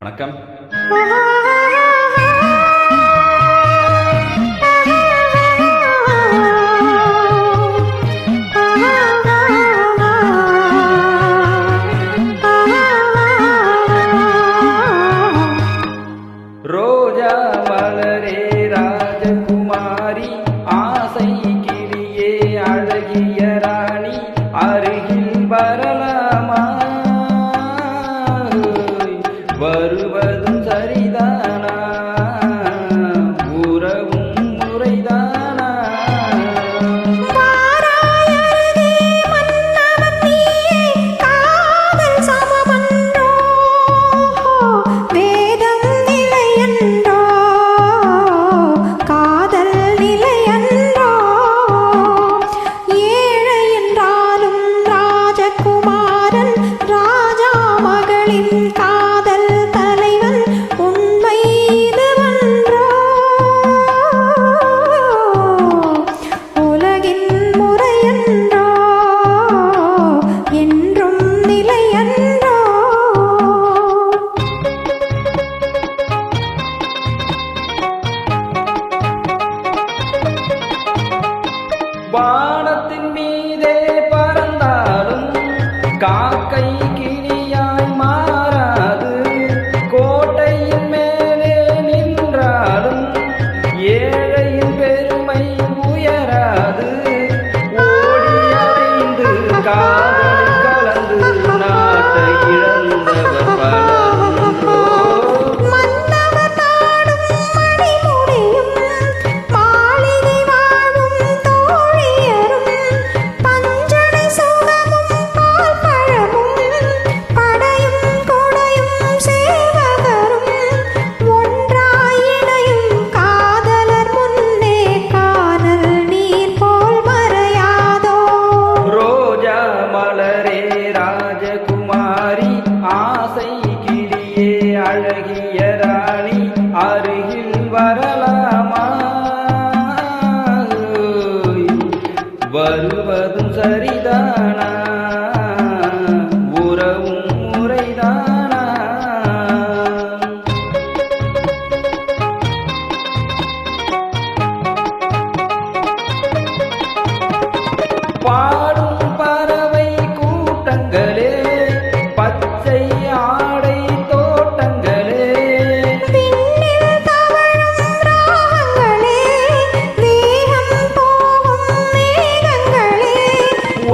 வணக்கம். ரோஜா மலரே ராஜகுமாரி, ஆசை கிளியே அழகிய ராணி, அருகில் வரலாமா? வருவதும் சரிதானா? உறவும் முறைதானா? வானத்தின் மீதே பறந்தாலும் காக்கை கிளியாய் மாறாது, கோட்டையின் மேலே நின்றாலும் ஏழையின் பெருமை உயராது. ஓடி அடைந்து காதலில் கலந்து நாட்டை இழந்தவர் பலருண்டோ? ராஜகுமாரி, ஆசை கிளியே அழகிய ராணி, அருகில் வரலாமா? வருவதும் சரிதானா? உறவும் முறைதானா? பாடும் பறவை கூட்டங்களே, பச்சை ஆடை தோட்டங்களே, விண்ணில் தவழும் ராகங்களே, வேகம் போகும் மேகங்களே,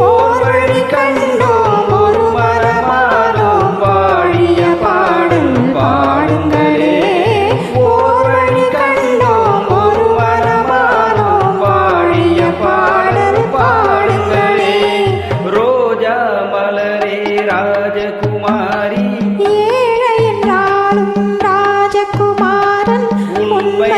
ஓர் வழி கண்டோம் ஒரு மரமானோம், வாழிய பாடல் பாடுங்களே. ஓர் வழி கண்டோம் ஒரு மரமானோம், வாழிய பாடல் பாடுங்களே. ரோஜா மலரே ராஜகுமாரி, ஏழை என்றாலும் ராஜகுமாரன் உண்மை